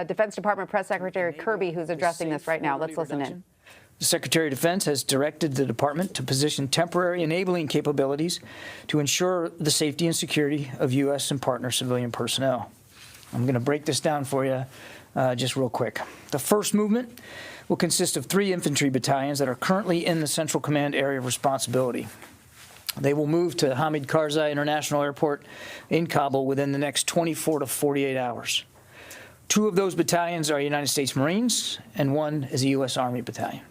Defense Department Press Secretary Kirby, who's addressing this right now. Let's listen in. The Secretary of Defense has directed the department to position temporary enabling capabilities to ensure the safety and security of U.S. and partner civilian personnel. I'm going to break this down for you just real quick. The first movement will consist of 3 infantry battalions that are currently in the Central Command area of responsibility. They will move to Hamid Karzai International Airport in Kabul within the next 24 to 48 hours. 2 of those battalions are United States Marines, and 1 is a U.S. Army battalion.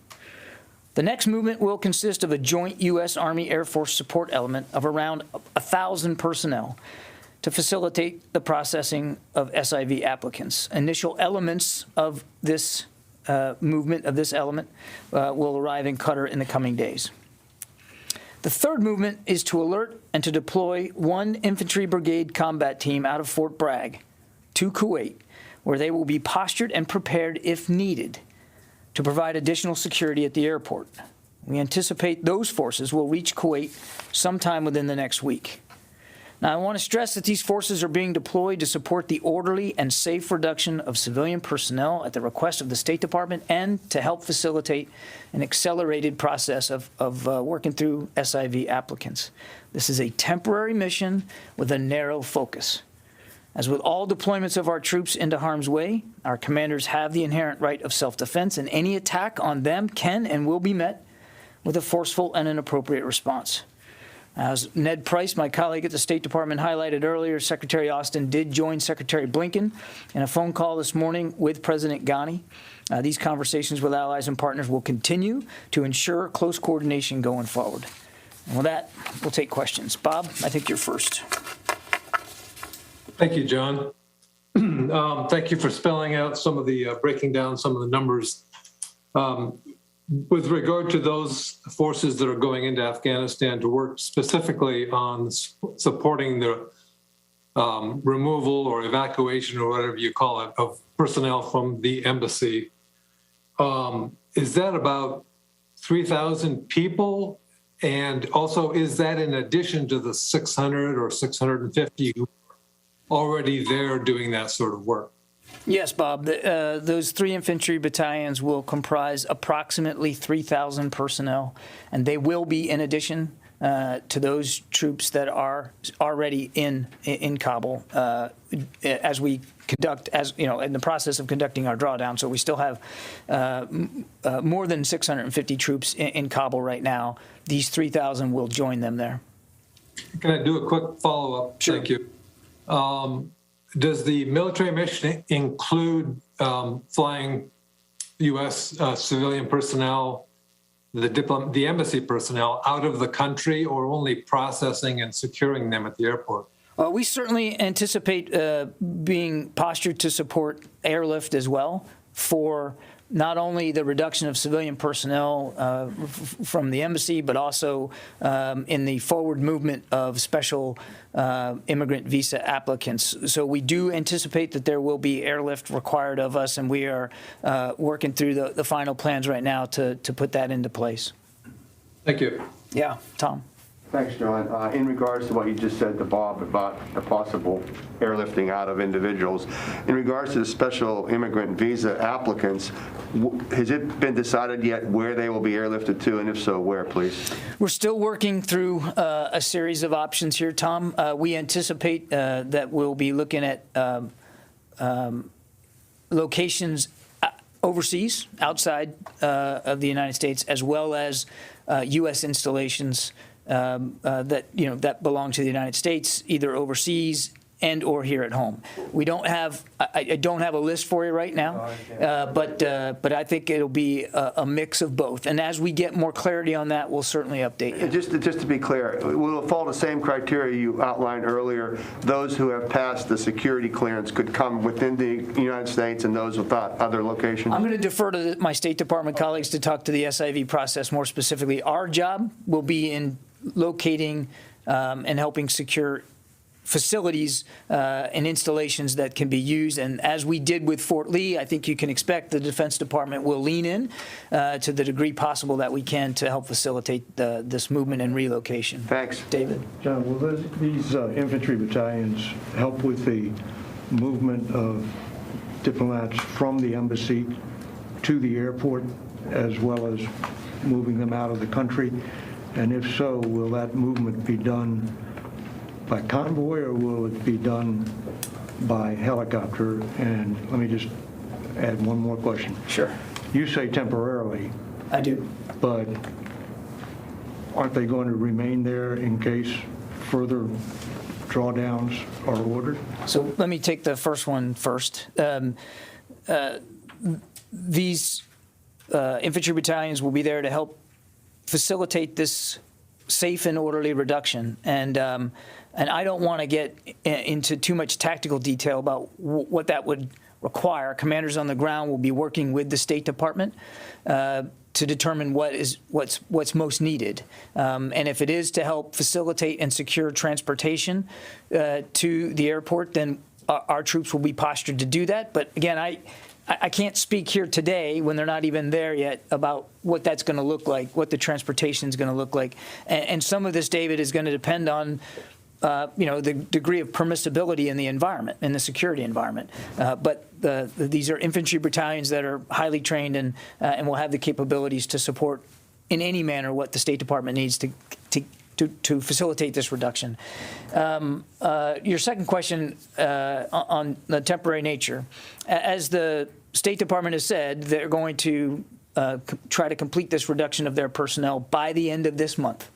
The next movement will consist of a joint U.S. Army Air Force support element of around 1,000 personnel to facilitate the processing of SIV applicants. Initial elements of this movement, of this element, will arrive in Qatar in the coming days. The third movement is to alert and to deploy 1 infantry brigade combat team out of Fort Bragg to Kuwait, where they will be postured and prepared if needed to provide additional security at the airport. We anticipate those forces will reach Kuwait sometime within the next week. Now, I want to stress that these forces are being deployed to support the orderly and safe reduction of civilian personnel at the request of the State Department and to help facilitate an accelerated process of working through SIV applicants. This is a temporary mission with a narrow focus. As with all deployments of our troops into harm's way, our commanders have the inherent right of self-defense, and any attack on them can and will be met with a forceful and an appropriate response. As Ned Price, my colleague at the State Department, highlighted earlier, Secretary Austin did join Secretary Blinken in a phone call this morning with President Ghani. These conversations with allies and partners will continue to ensure close coordination going forward. And with that, we'll take questions. Bob, I think you're first. Thank you, John. Thank you for spelling out some of the, breaking down some of the numbers. With regard to those forces that are going into Afghanistan to work specifically on supporting the removal or evacuation or whatever you call it of personnel from the embassy, is that about 3,000 people? And also, is that in addition to the 600 or 650 who already there doing that sort of work? Yes, Bob. Those 3 infantry battalions will comprise approximately 3,000 personnel, and they will be in addition to those troops that are already in Kabul as we conduct, in the process of conducting our drawdown. So we still have more than 650 troops in Kabul right now. These 3,000 will join them there. Can I do a quick follow-up? Sure. Thank you. Does the military mission include flying U.S. Civilian personnel, the embassy personnel, out of the country, or only processing and securing them at the airport? We certainly anticipate being postured to support airlift as well for not only the reduction of civilian personnel from the embassy, but also in the forward movement of special immigrant visa applicants. So we do anticipate that there will be airlift required of us, and we are working through the final plans right now to put that into place. Thank you. Yeah, Tom. Thanks, John. In regards to what you just said to Bob about the possible airlifting out of individuals, in regards to the special immigrant visa applicants, has it been decided yet where they will be airlifted to, and if so, where, please? We're still working through a series of options here, Tom. We anticipate that we'll be looking at locations overseas, outside of the United States, as well as U.S. installations that belong to the United States, either overseas and or here at home. We don't have, I don't have a list for you right now, but I think it'll be a mix of both. And as we get more clarity on that, we'll certainly update you. Just to be clear, will it follow the same criteria you outlined earlier? Those who have passed the security clearance could come within the United States, and those without other locations? I'm going to defer to my State Department colleagues to talk to the SIV process more specifically. Our job will be in locating and helping secure facilities and installations that can be used. And as we did with Fort Lee, I think you can expect the Defense Department will lean in to the degree possible that we can to help facilitate this movement and relocation. Thanks. David? John, will these infantry battalions help with the movement of diplomats from the embassy to the airport, as well as moving them out of the country? And if so, will that movement be done by convoy, or will it be done by helicopter? And let me just add one more question. Sure. You say temporarily, I do. but aren't they going to remain there in case further drawdowns are ordered? So let me take the first one first. These infantry battalions will be there to help facilitate this safe and orderly reduction. And I don't want to get into too much tactical detail about what that would require. Commanders on the ground will be working with the State Department to determine what's most needed. And if it is to help facilitate and secure transportation to the airport, then our troops will be postured to do that. But again, I can't speak here today when they're not even there yet about what that's going to look like, what the transportation is going to look like. And some of this, David, is going to depend on the degree of permissibility in the environment, in the security environment. But these are infantry battalions that are highly trained and will have the capabilities to support in any manner what the State Department needs to facilitate this reduction. Your second question on the temporary nature, as the State Department has said, they're going to try to complete this reduction of their personnel by the end of this month.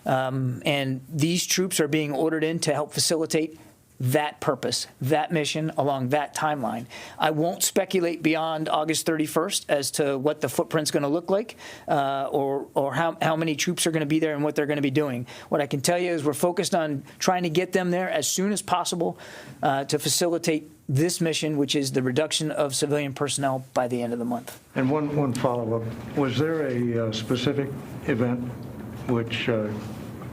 And these troops are being ordered in to help facilitate that purpose, that mission along that timeline. I won't speculate beyond August 31st as to what the footprint's going to look like or how many troops are going to be there and what they're going to be doing. What I can tell you is we're focused on trying to get them there as soon as possible to facilitate this mission, which is the reduction of civilian personnel by the end of the month. And one follow-up. Was there a specific event which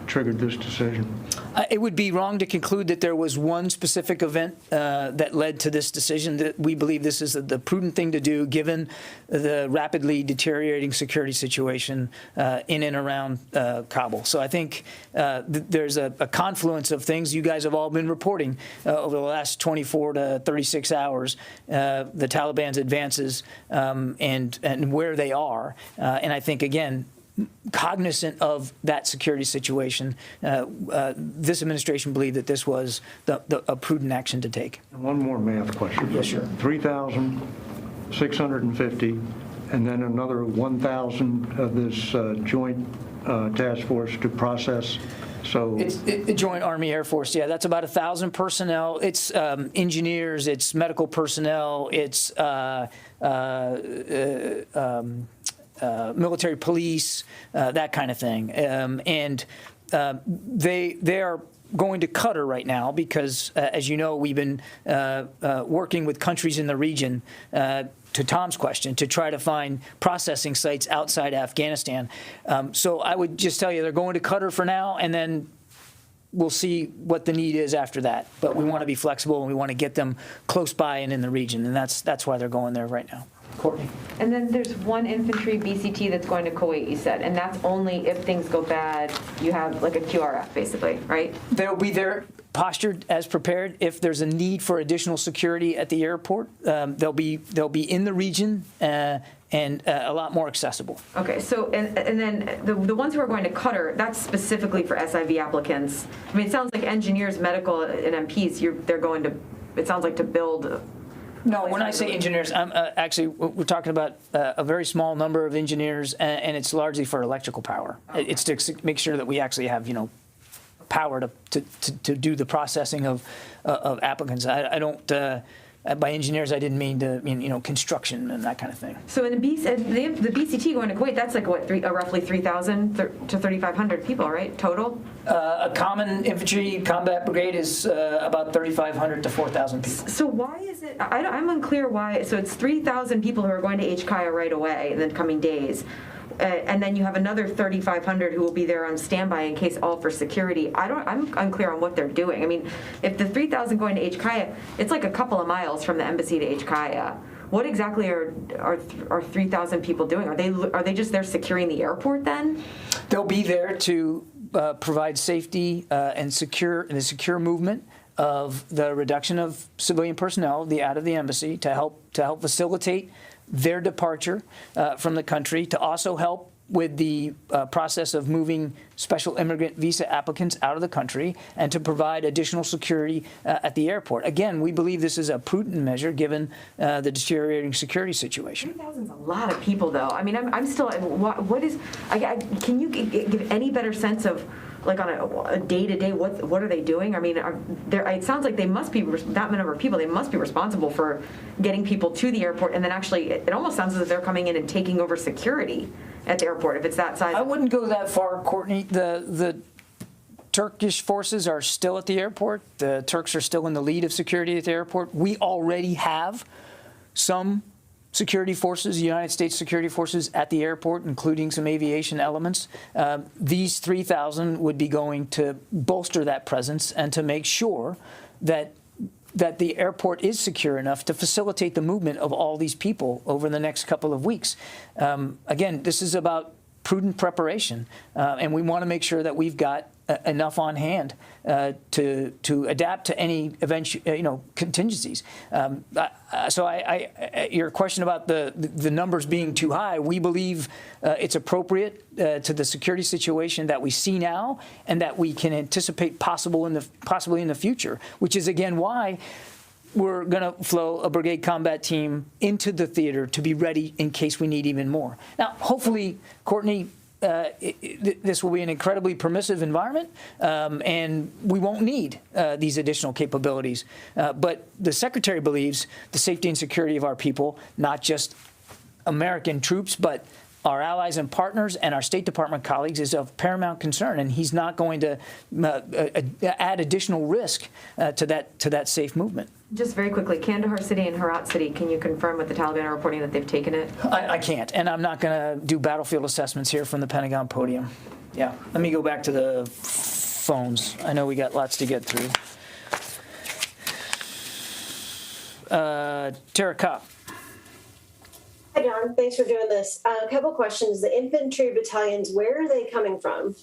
triggered this decision? It would be wrong to conclude that there was one specific event that led to this decision. That we believe this is the prudent thing to do given the rapidly deteriorating security situation in and around Kabul. So I think there's a confluence of things you guys have all been reporting over the last 24 to 36 hours, the Taliban's advances and where they are. And I think, again, cognizant of that security situation, this administration believed that this was a prudent action to take. One more math question. Yes, sure. 3,650, and then another 1,000 of this joint task force to process. So it's the Joint Army Air Force. Yeah, that's about 1,000 personnel. It's engineers, it's medical personnel, it's military police, that kind of thing. And they are going to Qatar right now because, as you know, we've been working with countries in the region, to Tom's question, to try to find processing sites outside Afghanistan. So I would just tell you they're going to Qatar for now, and then we'll see what the need is after that. But we want to be flexible, and we want to get them close by and in the region, and that's why they're going there right now. Courtney. And then there's one infantry BCT that's going to Kuwait, you said, and that's only if things go bad, you have like a QRF basically, right? They'll be there postured as prepared. If there's a need for additional security at the airport, they'll be in the region and a lot more accessible. Okay, so and then the ones who are going to Qatar, that's specifically for SIV applicants. I mean, it sounds like engineers, medical, and MPs, they're going to, it sounds like to build. No, when I say engineers, I'm actually we're talking about a very small number of engineers, and it's largely for electrical power. Okay. It's to make sure that we actually have power to do the processing of applicants. I don't. By engineers, I didn't mean construction and that kind of thing. So in the BCT going to Kuwait, that's like what, roughly 3,000 to 3,500 people, right, total? A common infantry combat brigade is about 3,500 to 4,000 people. So why is it? I'm unclear why. So it's 3,000 people who are going to HKIA right away in the coming days. And then you have another 3,500 who will be there on standby in case all for security. I'm unclear on what they're doing. I mean, if the 3,000 going to HKIA, it's like a couple of miles from the embassy to HKIA. What exactly are 3,000 people doing? Are they just there securing the airport then? They'll be there to provide safety and secure movement of the reduction of civilian personnel out of the embassy to help facilitate their departure from the country, to also help with the process of moving special immigrant visa applicants out of the country, and to provide additional security at the airport. Again, we believe this is a prudent measure given the deteriorating security situation. 3,000 is a lot of people, though. I mean, I'm still, what is, can you give any better sense of, like, on a day-to-day, what are they doing? I mean, it sounds like they must be, that number of people, they must be responsible for getting people to the airport, and then actually, it almost sounds as if they're coming in and taking over security at the airport, if it's that size. I wouldn't go that far, Courtney. The Turkish forces are still at the airport. The Turks are still in the lead of security at the airport. We already have some security forces, United States security forces at the airport, including some aviation elements. These 3,000 would be going to bolster that presence and to make sure that the airport is secure enough to facilitate the movement of all these people over the next couple of weeks. Again, this is about prudent preparation, and we want to make sure that we've got enough on hand to adapt to any contingencies. So your question about the numbers being too high, we believe it's appropriate to the security situation that we see now and that we can anticipate possibly in the future, which is again why we're going to flow a brigade combat team into the theater to be ready in case we need even more. Now, hopefully, Courtney, this will be an incredibly permissive environment, and we won't need these additional capabilities. But the Secretary believes the safety and security of our people, not just American troops, but our allies and partners and our State Department colleagues, is of paramount concern, and he's not going to add additional risk to that safe movement. Just very quickly, Kandahar City and Herat City, can you confirm with the Taliban are reporting that they've taken it? I can't, and I'm not going to do battlefield assessments here from the Pentagon podium. Yeah, let me go back to the phones. I know we got lots to get through. Tara Kopp. Hi, John. Thanks for doing this. A couple questions. The infantry battalions, where are they coming from?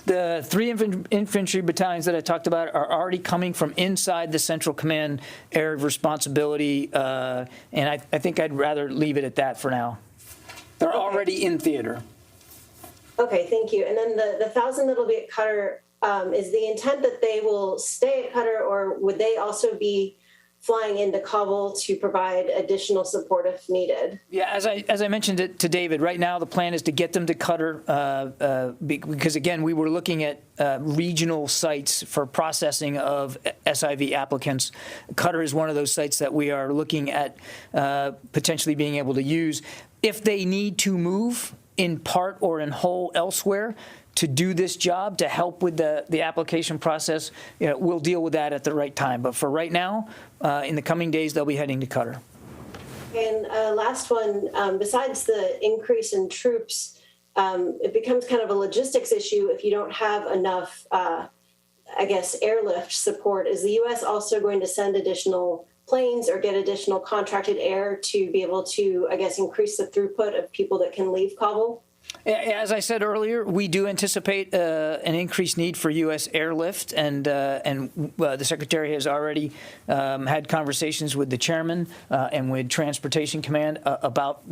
The 3 infantry battalions that I talked about are already coming from inside the Central Command area of responsibility, and I think I'd rather leave it at that for now. They're already in theater. Okay, thank you. And then the 1,000 that'll be at Qatar, is the intent that they will stay at Qatar, or would they also be flying into Kabul to provide additional support if needed? Yeah, as I mentioned it to David, right now the plan is to get them to Qatar because, again, we were looking at regional sites for processing of SIV applicants. Qatar is one of those sites that we are looking at potentially being able to use. If they need to move in part or in whole elsewhere to do this job, to help with the application process, we'll deal with that at the right time. But for right now, in the coming days, they'll be heading to Qatar. And last one, besides the increase in troops, it becomes kind of a logistics issue if you don't have enough, airlift support. Is the U.S. also going to send additional planes or get additional contracted air to be able to, increase the throughput of people that can leave Kabul? As I said earlier, we do anticipate an increased need for U.S. airlift, and the Secretary has already had conversations with the Chairman and with Transportation Command about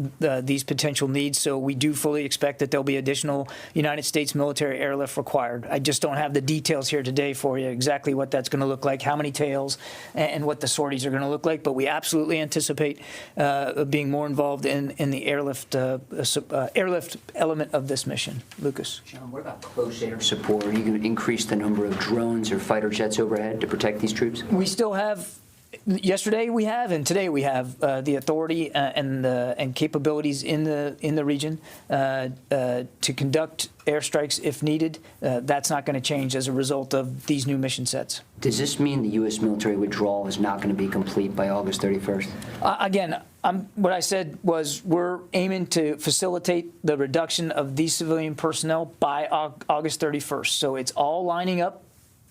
these potential needs. So we do fully expect that there'll be additional United States military airlift required. I just don't have the details here today for you, exactly what that's going to look like, how many tails, and what the sorties are going to look like. But we absolutely anticipate being more involved in the airlift element of this mission. Lucas. John, what about close air support? Are you going to increase the number of drones or fighter jets overhead to protect these troops? We still have, yesterday we have, and today we have the authority and capabilities in the region to conduct airstrikes if needed. That's not going to change as a result of these new mission sets. Does this mean the U.S. military withdrawal is not going to be complete by August 31st? Again, what I said was we're aiming to facilitate the reduction of these civilian personnel by August 31st. So it's all lining up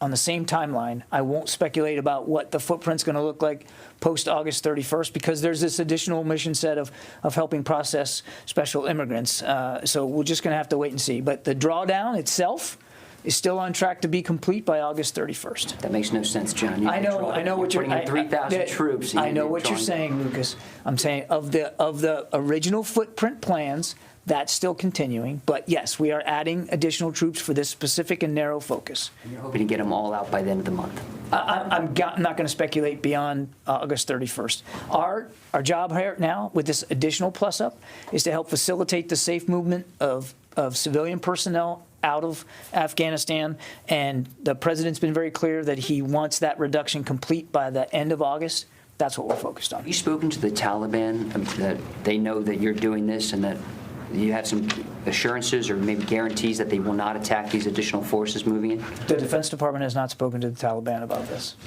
on the same timeline. I won't speculate about what the footprint's going to look like post-August 31st because there's this additional mission set of helping process special immigrants. So we're just going to have to wait and see. But the drawdown itself is still on track to be complete by August 31st. That makes no sense, John. I know what you're putting in 3,000 troops. I know what you're saying, Lucas. I'm saying of the original footprint plans, that's still continuing. But yes, we are adding additional troops for this specific and narrow focus. And you're hoping to get them all out by the end of the month. I'm not going to speculate beyond August 31st. Our job here now with this additional plus up is to help facilitate the safe movement of civilian personnel out of Afghanistan, and the president's been very clear that he wants that reduction complete by the end of August. That's what we're focused on. Have you spoken to the Taliban that they know that you're doing this and that you have some assurances or maybe guarantees that they will not attack these additional forces moving in? The Defense Department has not spoken to the Taliban about this.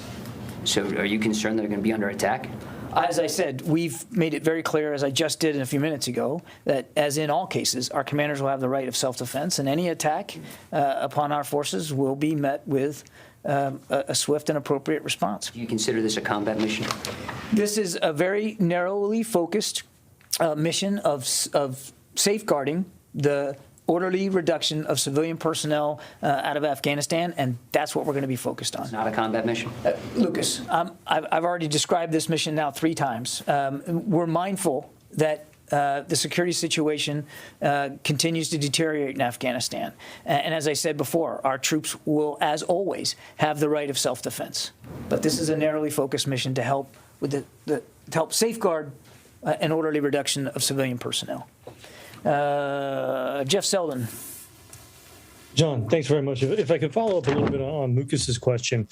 So are you concerned they're going to be under attack? As I said, we've made it very clear, as I just did a few minutes ago, that as in all cases, our commanders will have the right of self-defense, and any attack upon our forces will be met with a swift and appropriate response. Do you consider this a combat mission? This is a very narrowly focused mission of safeguarding the orderly reduction of civilian personnel out of Afghanistan, and that's what we're going to be focused on. It's not a combat mission? Lucas, I've already described this mission now 3 times. We're mindful that the security situation continues to deteriorate in Afghanistan. And as I said before, our troops will, as always, have the right of self-defense. But this is a narrowly focused mission to help with to help safeguard an orderly reduction of civilian personnel. Jeff Selden. John, thanks very much. If I could follow up a little bit on Lucas's question,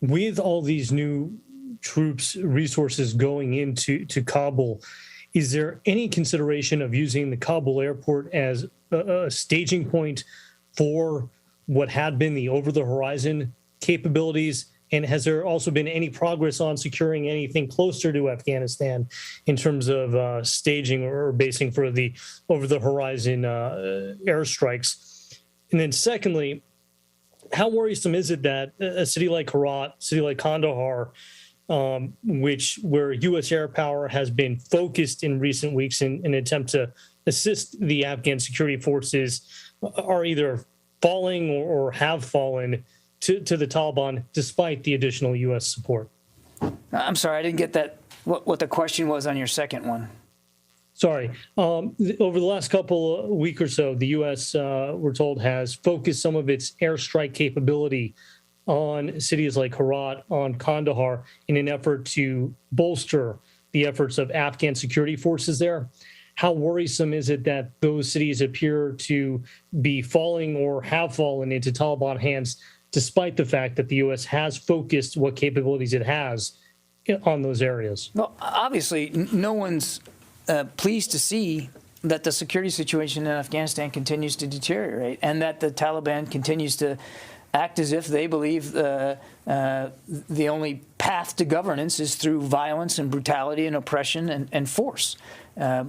with all these new troops, resources going into Kabul, is there any consideration of using the Kabul airport as a staging point for what had been the over-the-horizon capabilities? And has there also been any progress on securing anything closer to Afghanistan in terms of staging or basing for the over-the-horizon airstrikes? And then secondly, how worrisome is it that a city like Herat, a city like Kandahar, where U.S. air power has been focused in recent weeks in an attempt to assist the Afghan security forces, are either falling or have fallen to the Taliban despite the additional U.S. support? I'm sorry, I didn't get that. What the question was on your second one. Sorry. Over the last couple of week or so, the U.S., we're told, has focused some of its airstrike capability on cities like Herat, on Kandahar, in an effort to bolster the efforts of Afghan security forces there. How worrisome is it that those cities appear to be falling or have fallen into Taliban hands, despite the fact that the U.S. has focused what capabilities it has on those areas? Well, obviously, no one's pleased to see that the security situation in Afghanistan continues to deteriorate and that the Taliban continues to act as if they believe the only path to governance is through violence and brutality and oppression and force,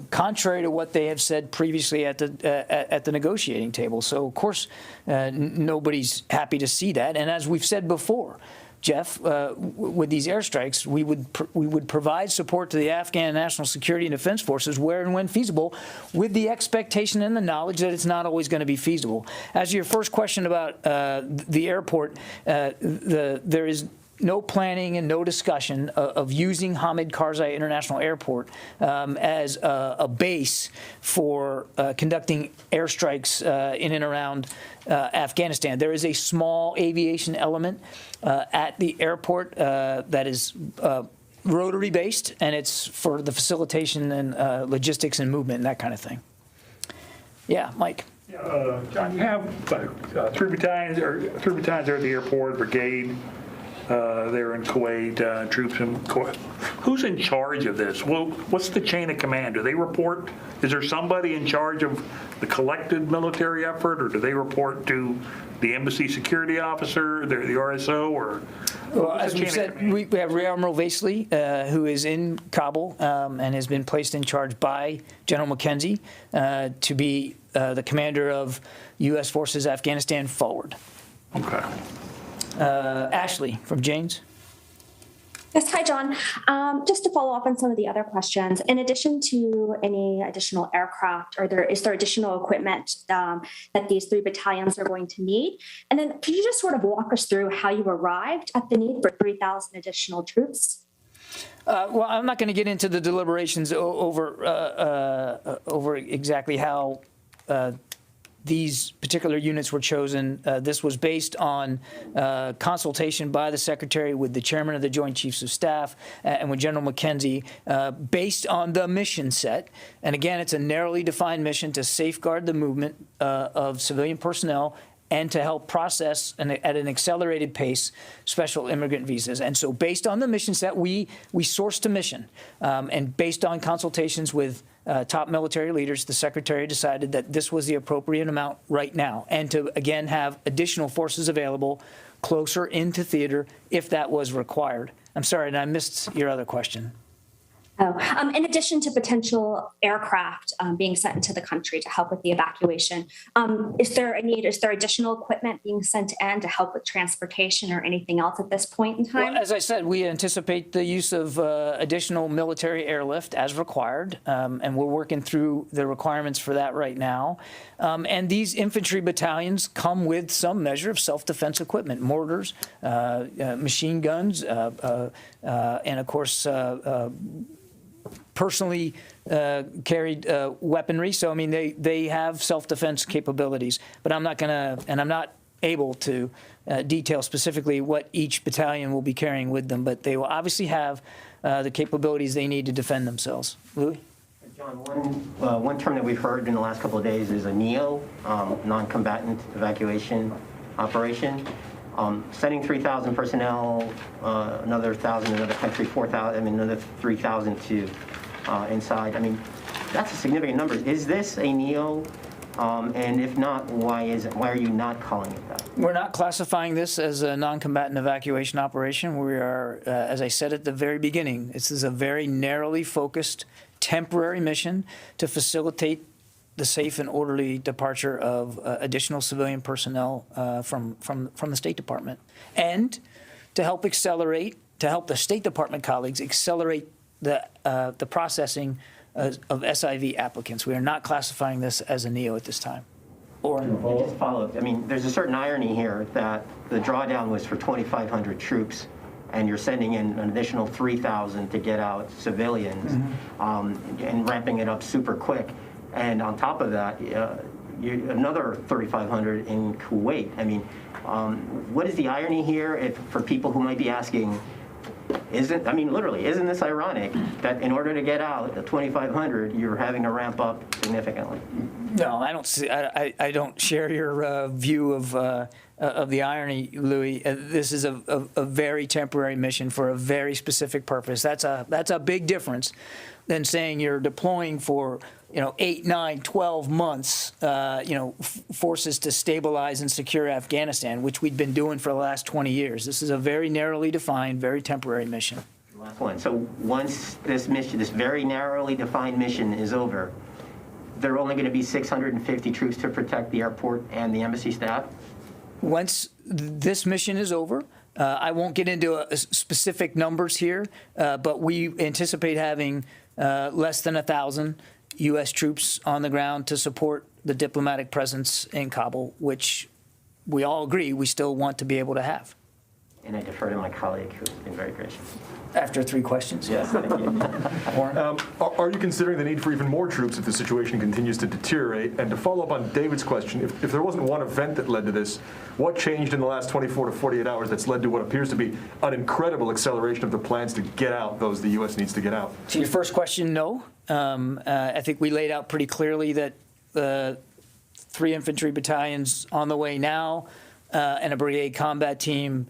contrary to what they have said previously at the negotiating table. So, of course, nobody's happy to see that. And as we've said before, Jeff, with these airstrikes, we would provide support to the Afghan National Security and Defense Forces where and when feasible, with the expectation and the knowledge that it's not always going to be feasible. As to your first question about the airport, there is no planning and no discussion of using Hamid Karzai International Airport as a base for conducting airstrikes in and around Afghanistan. There is a small aviation element at the airport that is rotary based, and it's for the facilitation and logistics and movement and that kind of thing. Yeah, Mike. John, you have 3 battalions there at the airport, brigade. There in Kuwait, troops in Kuwait. Who's in charge of this? Well, what's the chain of command? Do they report? Is there somebody in charge of the collected military effort, or do they report to the embassy security officer, the RSO, or? Well, as we've said, we have Rear Admiral Vasely, who is in Kabul and has been placed in charge by General McKenzie to be the commander of U.S. Forces Afghanistan forward. Okay. Ashley from Janes. Yes, hi, John. Just to follow up on some of the other questions, in addition to any additional aircraft, is there additional equipment that these 3 battalions are going to need? And then could you just sort of walk us through how you arrived at the need for 3,000 additional troops? Well, I'm not going to get into the deliberations over exactly how these particular units were chosen. This was based on consultation by the Secretary with the Chairman of the Joint Chiefs of Staff and with General McKenzie, based on the mission set. And again, it's a narrowly defined mission to safeguard the movement of civilian personnel and to help process at an accelerated pace special immigrant visas. And so based on the mission set, we sourced a mission. And based on consultations with top military leaders, the Secretary decided that this was the appropriate amount right now, and to, again, have additional forces available closer into theater if that was required. I'm sorry, and I missed your other question. In addition to potential aircraft being sent into the country to help with the evacuation, is there additional equipment being sent in to help with transportation or anything else at this point in time? Well, as I said, we anticipate the use of additional military airlift as required, and we're working through the requirements for that right now. And these infantry battalions come with some measure of self-defense equipment, mortars, machine guns, and of course, personally carried weaponry. So, I mean, they have self-defense capabilities, but I'm not able to detail specifically what each battalion will be carrying with them, but they will obviously have the capabilities they need to defend themselves. Louis? John, one term that we've heard in the last couple of days is a NEO, non-combatant evacuation operation. Sending 3,000 personnel, another 1,000 another country, 4,000, I mean, another 3,000 to inside. I mean, that's a significant number. Is this a NEO? And if not, why are you not calling it that? We're not classifying this as a non-combatant evacuation operation. We are, as I said at the very beginning, this is a very narrowly focused temporary mission to facilitate the safe and orderly departure of additional civilian personnel from the State Department, and to help the State Department colleagues accelerate the processing of SIV applicants. We are not classifying this as a NEO at this time. Or just follow up. I mean, there's a certain irony here that the drawdown was for 2,500 troops, and you're sending in an additional 3,000 to get out civilians, and ramping it up super quick. And on top of that, another 3,500 in Kuwait. I mean, what is the irony here? For people who might be asking, isn't this ironic that in order to get out the 2,500, you're having to ramp up significantly? No, I don't see. I don't share your view of the irony, Louis. This is a very temporary mission for a very specific purpose. That's a big difference than saying you're deploying for 8, 9, 12 months, forces to stabilize and secure Afghanistan, which we've been doing for the last 20 years. This is a very narrowly defined, very temporary mission. Last one. So once this very narrowly defined mission is over, there are only going to be 650 troops to protect the airport and the embassy staff? Once this mission is over, I won't get into specific numbers here, but we anticipate having less than 1,000 U.S. troops on the ground to support the diplomatic presence in Kabul, which we all agree we still want to be able to have. And I defer to my colleague, who's been very gracious. After 3 questions? Yes, thank you. Warren? Are you considering the need for even more troops if the situation continues to deteriorate? And to follow up on David's question, if there wasn't one event that led to this, what changed in the last 24 to 48 hours that's led to what appears to be an incredible acceleration of the plans to get out those the U.S. needs to get out? To your first question, no. I think we laid out pretty clearly that 3 infantry battalions on the way now, and a brigade combat team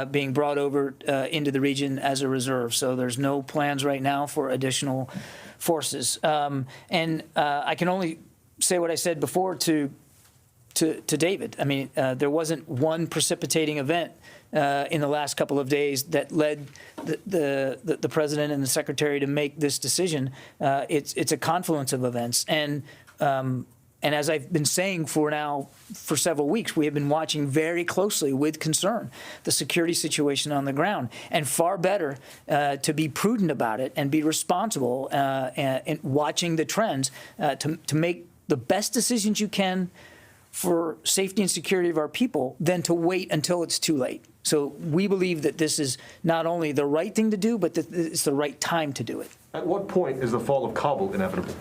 being brought over into the region as a reserve. So there's no plans right now for additional forces. And I can only say what I said before to David. I mean, there wasn't one precipitating event in the last couple of days that led the president and the secretary to make this decision. It's a confluence of events, and And as I've been saying for several weeks, we have been watching very closely with concern the security situation on the ground, and far better to be prudent about it and be responsible and watching the trends to make the best decisions you can for safety and security of our people than to wait until it's too late. So we believe that this is not only the right thing to do, but that it's the right time to do it. At what point is the fall of Kabul inevitable?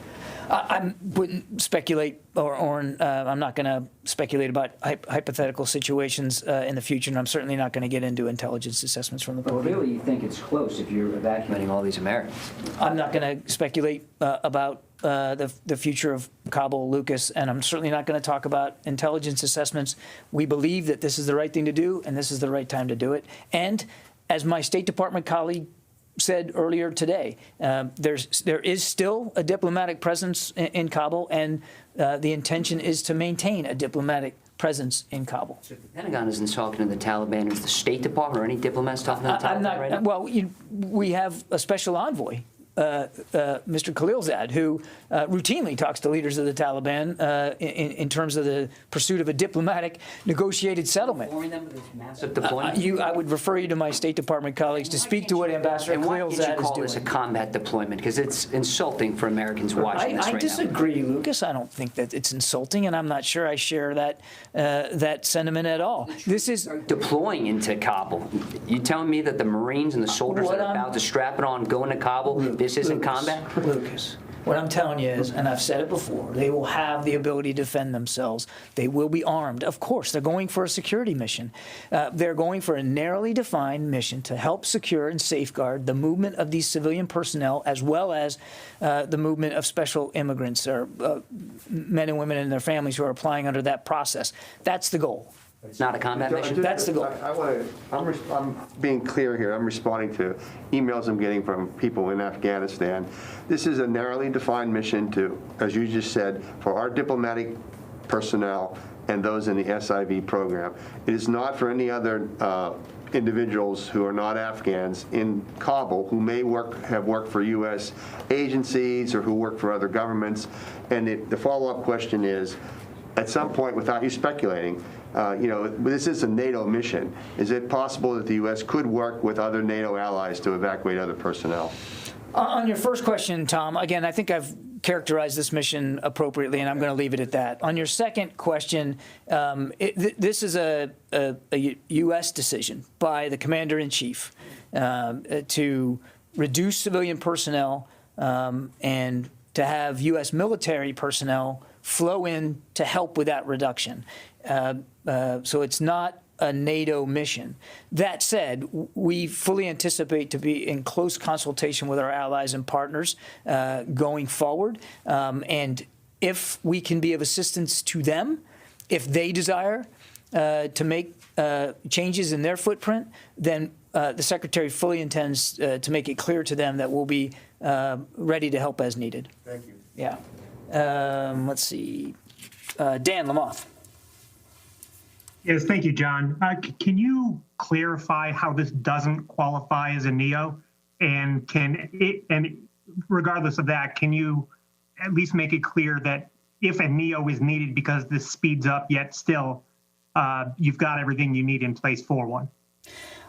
I wouldn't speculate, or I'm not going to speculate about hypothetical situations in the future, and I'm certainly not going to get into intelligence assessments from the But podium. clearly you think it's close if you're evacuating all these Americans. I'm not going to speculate about the future of Kabul, Lucas, and I'm certainly not going to talk about intelligence assessments. We believe that this is the right thing to do, and this is the right time to do it. And as my State Department colleague said earlier today, there is still a diplomatic presence in Kabul, and the intention is to maintain a diplomatic presence in Kabul. So if the Pentagon isn't talking to the Taliban, is the State Department or any diplomats talking to the Taliban right now? Well, we have a special envoy, Mr. Khalilzad, who routinely talks to leaders of the Taliban in terms of the pursuit of a diplomatic negotiated settlement. Informing them of this massive deployment? I would refer you to my State Department colleagues to speak to what Ambassador And why can't you Khalilzad is call this a doing. combat deployment? Because it's insulting for Americans watching this I right disagree, Lucas. I don't think that it's insulting, and I'm not sure I share that sentiment at all. This is now. Deploying into Kabul. You telling me that the Marines and the soldiers What that are I'm- about to strap it on go into Kabul, this isn't combat? Lucas, what I'm telling you is, and I've said it before, they will have the ability to defend themselves. They will be armed. Of course, they're going for a security mission. They're going for a narrowly defined mission to help secure and safeguard the movement of these civilian personnel, as well as the movement of special immigrants, or men and women and their families who are applying under that process. That's the goal. It's not a combat mission? That's the goal. I'm being clear here. I'm responding to emails I'm getting from people in Afghanistan. This is a narrowly defined mission to, as you just said, for our diplomatic personnel and those in the SIV program. It is not for any other individuals who are not Afghans in Kabul who may have worked for U.S. agencies or who work for other governments. And the follow-up question is, at some point, without you speculating, this is a NATO mission. Is it possible that the U.S. could work with other NATO allies to evacuate other personnel? On your first question, Tom, again, I think I've characterized this mission appropriately, and I'm going to leave it at that. On your second question, this is a U.S. decision by the Commander-in-Chief to reduce civilian personnel and to have U.S. military personnel flow in to help with that reduction. So it's not a NATO mission. That said, we fully anticipate to be in close consultation with our allies and partners going forward. And if we can be of assistance to them, if they desire to make changes in their footprint, then the Secretary fully intends to make it clear to them that we'll be ready to help as needed. Thank you. Yeah. Let's see. Dan Lamothe. Yes, thank you, John. Can you clarify how this doesn't qualify as a NEO? And regardless of that, can you at least make it clear that if a NEO is needed because this speeds up, yet still you've got everything you need in place for one?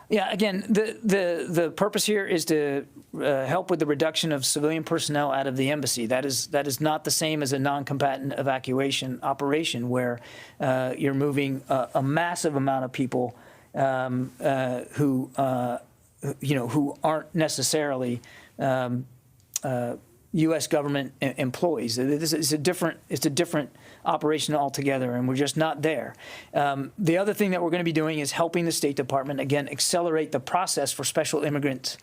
Yeah, again, the purpose here is to help with the reduction of civilian personnel out of the embassy. That is not the same as a non-combatant evacuation operation where you're moving a massive amount of people who aren't necessarily U.S. government employees. It's a different operation altogether, and we're just not there. The other thing that we're going to be doing is helping the State Department, again, accelerate the process for special immigrant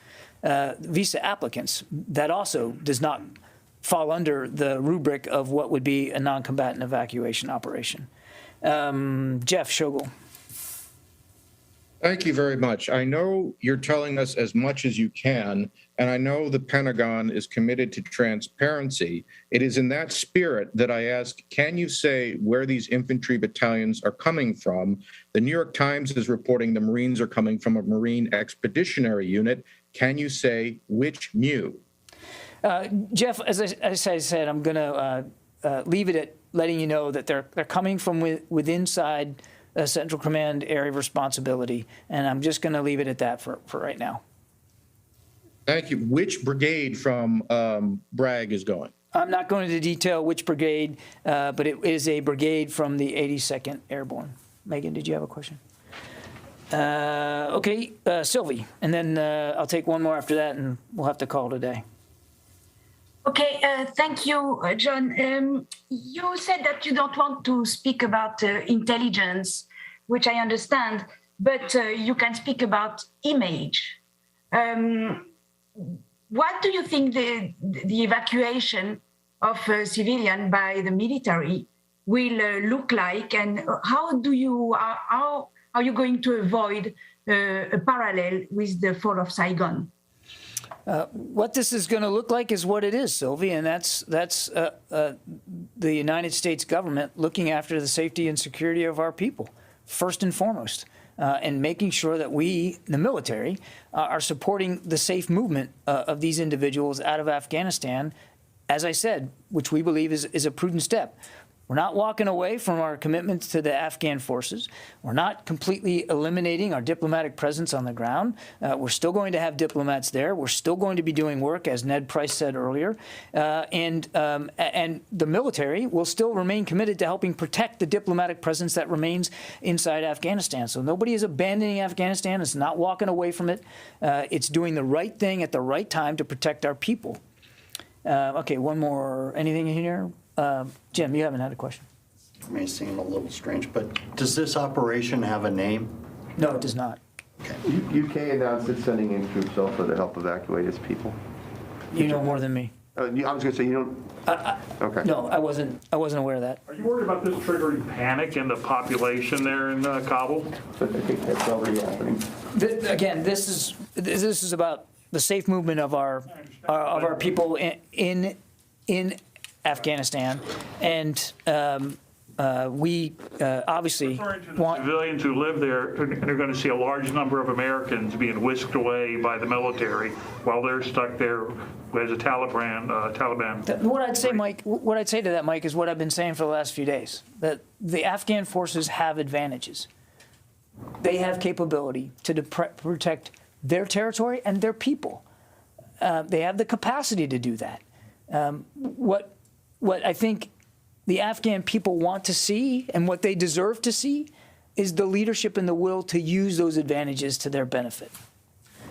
visa applicants. That also does not fall under the rubric of what would be a non-combatant evacuation operation. Jeff Schogel. Thank you very much. I know you're telling us as much as you can, and I know the Pentagon is committed to transparency. It is in that spirit that I ask, can you say where these infantry battalions are coming from? The New York Times is reporting the Marines are coming from a Marine Expeditionary Unit. Can you say which MEU? Jeff, as I said, I'm going to leave it at letting you know that they're coming from inside a Central Command area of responsibility, and I'm just going to leave it at that for right now. Thank you. Which brigade from Bragg is going? I'm not going into detail which brigade, but it is a brigade from the 82nd Airborne. Megan, did you have a question? Okay, Sylvie, and then I'll take one more after that, and we'll have to call it a day. Okay, thank you, John. You said that you don't want to speak about intelligence, which I understand, but you can speak about image. What do you think the evacuation of civilian by the military will look like, and how are you going to avoid a parallel with the fall of Saigon? What this is going to look like is what it is, Sylvie, and that's the United States government looking after the safety and security of our people, first and foremost, and making sure that we, the military, are supporting the safe movement of these individuals out of Afghanistan, as I said, which we believe is a prudent step. We're not walking away from our commitments to the Afghan forces. We're not completely eliminating our diplomatic presence on the ground. We're still going to have diplomats there. We're still going to be doing work, as Ned Price said earlier. And the military will still remain committed to helping protect the diplomatic presence that remains inside Afghanistan. So nobody is abandoning Afghanistan. It's not walking away from it. It's doing the right thing at the right time to protect our people. Okay, one more. Anything in here? Jim, you haven't had a question. It may seem a little strange, but does this operation have a name? No, it does not. Okay. UK announced it's sending in troops also to help evacuate its people. You know more than me. I was going to say, you don't... Okay. No, I wasn't aware of that. Are you worried about this triggering panic in the population there in Kabul? I think that's already happening. Again, this is about the safe movement of our people in Afghanistan, and we obviously want civilians who live there, and are going to see a large number of Americans being whisked away by the military while they're stuck there as a Taliban. What I'd say, Mike, what I'd say to that, Mike, is what I've been saying for the last few days, that the Afghan forces have advantages. They have capability to protect their territory and their people. They have the capacity to do that. What I think the Afghan people want to see, and what they deserve to see, is the leadership and the will to use those advantages to their benefit.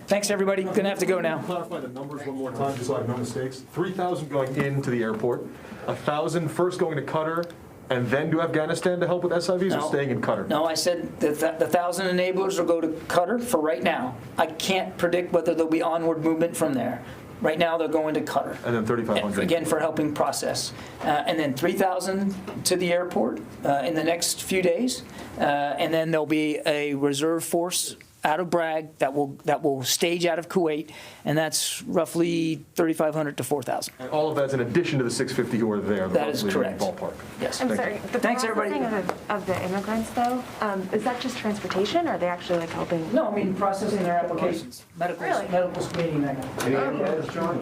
Thanks, everybody. Going to have to go now. Clarify the numbers one more time, just so I have no mistakes. 3,000 going into the airport, 1,000 first going to Qatar, and then to Afghanistan to help with SIVs, or staying in Qatar? No, I said that the 1,000 enablers will go to Qatar for right now. I can't predict whether there'll be onward movement from there. Right now, they're going to Qatar. And then 3,500. Again, for helping process. And then 3,000 to the airport in the next few days. And then there'll be a reserve force out of Bragg that will stage out of Kuwait, and that's roughly 3,500 to 4,000. And all of that's in addition to the 650 who are there. That is correct. Ballpark. Yes. I'm sorry. The Thanks, everybody. processing of the immigrants, though, is that just transportation, or are they actually like helping? No, I mean processing their applications, medical screening, that kind of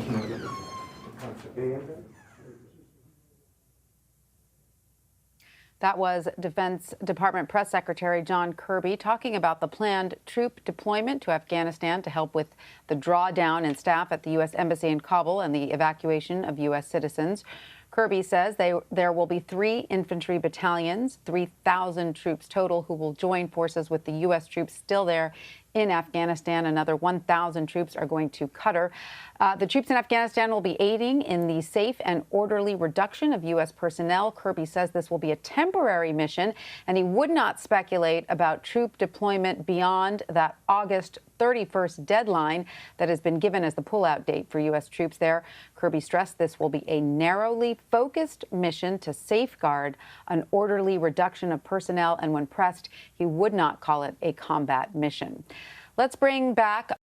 thing. That was Defense Department Press Secretary John Kirby talking about the planned troop deployment to Afghanistan to help with the drawdown in staff at the U.S. Embassy in Kabul and the evacuation of U.S. citizens. Kirby says there will be 3 infantry battalions, 3,000 troops total who will join forces with the U.S. troops still there in Afghanistan. Another 1,000 troops are going to Qatar. The troops in Afghanistan will be aiding in the safe and orderly reduction of U.S. personnel. Kirby says this will be a temporary mission, and he would not speculate about troop deployment beyond that August 31st deadline that has been given as the pullout date for U.S. troops there. Kirby stressed this will be a narrowly focused mission to safeguard an orderly reduction of personnel, and when pressed, he would not call it a combat mission. Let's bring back